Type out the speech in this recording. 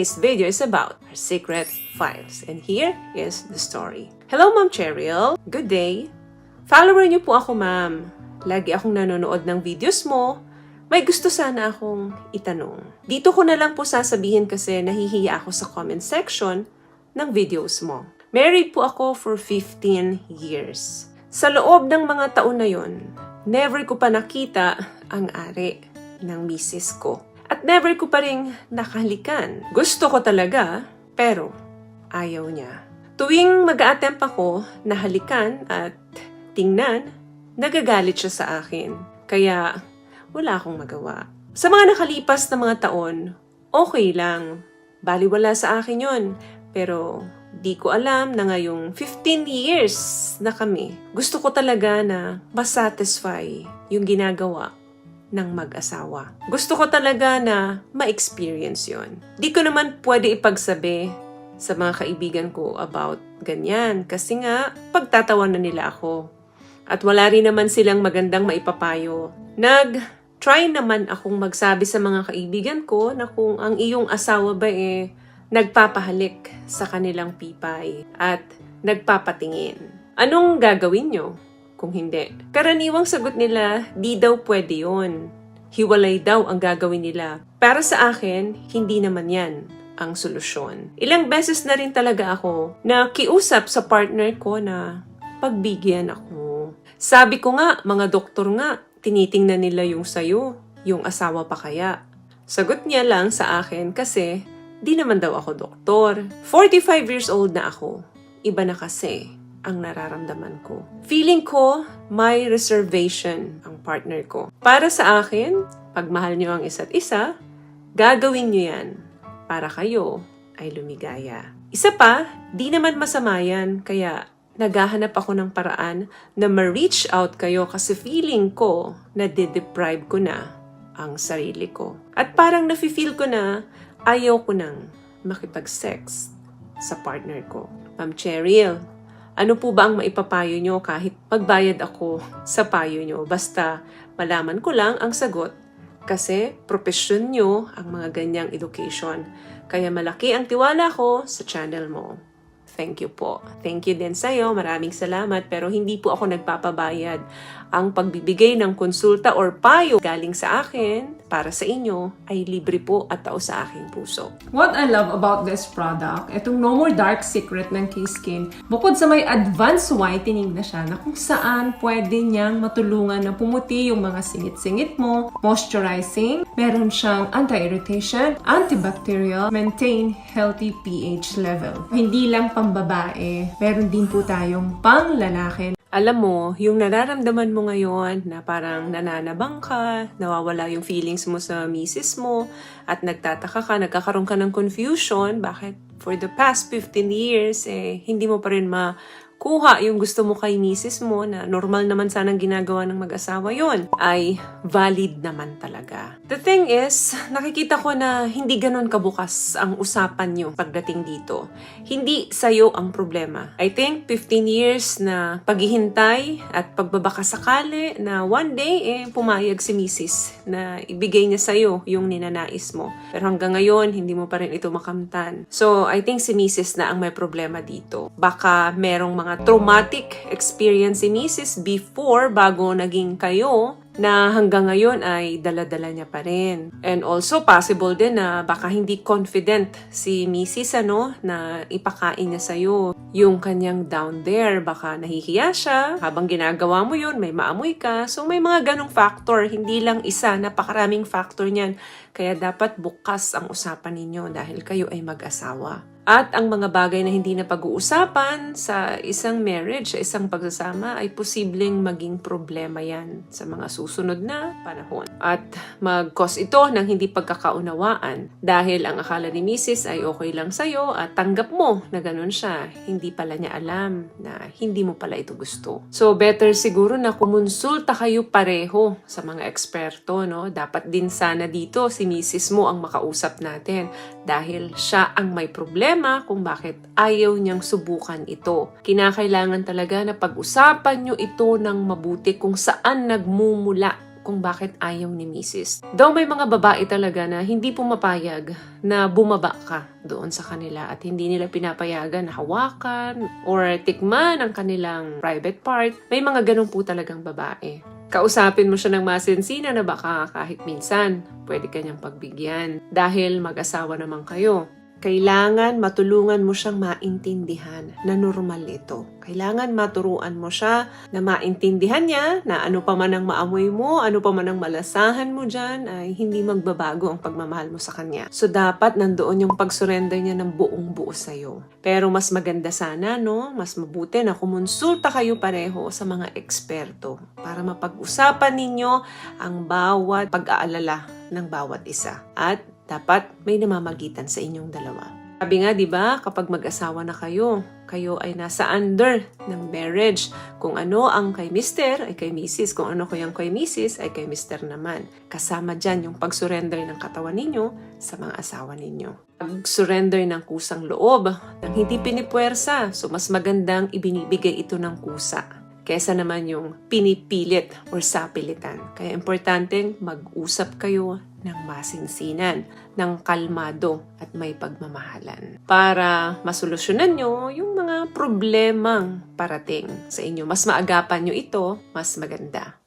Today's video is about our secret files. And here is the story. Hello, Ma'am Cheryl. Good day. Follower niyo po ako, ma'am. Lagi akong nanonood ng videos mo. May gusto sana akong itanong. Dito ko na lang po sasabihin kasi nahihiya ako sa comment section ng videos mo. Married po ako for 15 years. Sa loob ng mga taon na yon, never ko pa nakita ang ari ng misis ko. At never ko pa rin nakahalikan. Gusto ko talaga, pero ayaw niya. Tuwing mag-a-attempt ako na halikan at tingnan, nagagalit siya sa akin. Kaya wala akong magawa. Sa mga nakalipas na mga taon, okay lang. Baliwala sa akin yon. Pero di ko alam na ngayong 15 years na kami, gusto ko talaga na masatisfy yung ginagawa ng mag-asawa. Gusto ko talaga na ma-experience yon. Di ko naman pwede ipagsabi sa mga kaibigan ko about ganyan kasi nga pagtatawanan nila ako. At wala rin naman silang magandang maipapayo. Nag-try naman akong magsabi sa mga kaibigan ko na kung ang iyong asawa ba nagpapahalik sa kanilang pipay at nagpapatingin. Anong gagawin nyo kung hindi? Karaniwang sagot nila, di daw pwede yun. Hiwalay daw ang gagawin nila. Para sa akin, hindi naman yan ang solusyon. Ilang beses na rin talaga ako na kiusap sa partner ko na pagbigyan ako. Sabi ko nga, mga doktor nga, tinitingnan nila yung sayo, yung asawa pa kaya. Sagot niya lang sa akin kasi di naman daw ako doktor. 45 years old na ako. Iba na kasi ang nararamdaman ko. Feeling ko, may reservation ang partner ko. Para sa akin, pag mahal niyo ang isa't isa, gagawin niyo yan para kayo ay lumigaya. Isa pa, di naman masama yan, kaya naghahanap ako ng paraan na ma-reach out kayo kasi feeling ko na de-deprive ko na ang sarili ko. At parang nafe-feel ko na ayaw ko nang makipag-sex sa partner ko. Ma'am Cheryl, ano po ba ang maipapayo nyo kahit magbayad ako sa payo nyo? Basta malaman ko lang ang sagot kasi profesyon nyo ang mga ganyang education. Kaya malaki ang tiwala ko sa channel mo. Thank you po. Thank you din sa'yo. Maraming salamat. Pero hindi po ako nagpapabayad. Ang pagbibigay ng konsulta or payo galing sa akin para sa inyo ay libre po at tao sa aking puso. What I love about this product, itong No More Dark Secret ng K-Skin, bukod sa may advanced whitening na siya na kung saan pwede niyang matulungan na pumuti yung mga singit-singit mo, moisturizing, meron siyang anti-irritation, antibacterial, maintain healthy pH level. Hindi lang pang babae, meron din po tayong pang lalaki. Alam mo, yung nararamdaman mo ngayon na parang nananabang ka, nawawala yung feelings mo sa misis mo, at nagtataka ka, nagkakaroon ka ng confusion, bakit for the past 15 years, hindi mo pa rin makuha yung gusto mo kay misis mo na normal naman sanang ginagawa ng mag-asawa yon, ay valid naman talaga. The thing is, nakikita ko na hindi ganon kabukas ang usapan nyo pagdating dito. Hindi sa'yo ang problema. I think 15 years na paghihintay at pagbabakasakali na one day pumayag si misis na ibigay niya sa'yo yung ninanais mo. Pero hanggang ngayon, hindi mo pa rin ito makamtan. So, I think si misis na ang may problema dito. Baka merong mga traumatic experience si misis before bago naging kayo na hanggang ngayon ay dala-dala niya pa rin. And also, possible din na baka hindi confident si Mrs. na ipakain niya sa'yo yung kanyang down there. Baka nahihiya siya. Habang ginagawa mo yun, may maamoy ka. So, may mga ganong factor. Hindi lang isa, napakaraming factor niyan. Kaya dapat bukas ang usapan ninyo dahil kayo ay mag-asawa. At ang mga bagay na hindi na pag-uusapan sa isang marriage, sa isang pagsasama, ay posibleng maging problema yan sa mga susunod na panahon. At mag-cause ito ng hindi pagkakaunawaan dahil ang akala ni Mrs. ay okay lang sa'yo at tanggap mo na ganun siya. Hindi pala niya alam na hindi mo pala ito gusto. So better siguro na kumonsulta kayo pareho sa mga eksperto. No? Dapat din sana dito si Mrs. mo ang makausap natin dahil siya ang may problema kung bakit ayaw niyang subukan ito. Kinakailangan talaga na pag-usapan niyo ito ng mabuti kung saan nagmumula kung bakit ayaw ni Mrs. Daw may mga babae talaga na hindi pumapayag na bumaba ka doon sa kanila at hindi nila pinapayagan na hawakan or tikman ang kanilang private part. May mga ganun po talagang babae. Kausapin mo siya ng masinsinan na baka kahit minsan pwede kanyang pagbigyan dahil mag-asawa naman kayo. Kailangan matulungan mo siyang maintindihan na normal ito. Kailangan maturuan mo siya na maintindihan niya na ano pa man ang maamoy mo, ano pa man ang malasahan mo dyan, ay hindi magbabago ang pagmamahal mo sa kanya. So dapat nandoon yung pag-surrender niya ng buong buo sa'yo. Pero mas maganda sana, no? Mas mabuti na kumonsulta kayo pareho sa mga eksperto para mapag-usapan ninyo ang bawat pag-aalala ng bawat isa. At dapat may namamagitan sa inyong dalawa. Sabi nga, di ba, kapag mag-asawa na kayo, kayo ay nasa under ng marriage. Kung ano ang kay Mr. ay kay Mrs. Kung ano ko yung kay Mrs. ay kay Mr. naman. Kasama dyan yung pag-surrender ng katawan ninyo sa mga asawa ninyo. Pag-surrender ng kusang loob, ng hindi pinipuwersa. So, mas magandang ibinibigay ito ng kusa kesa naman yung pinipilit or sapilitan. Kaya importanteng mag-usap kayo ng masinsinan, ng kalmado at may pagmamahalan para masolusyonan nyo yung mga problemang parating sa inyo. Mas maagapan nyo ito, mas maganda.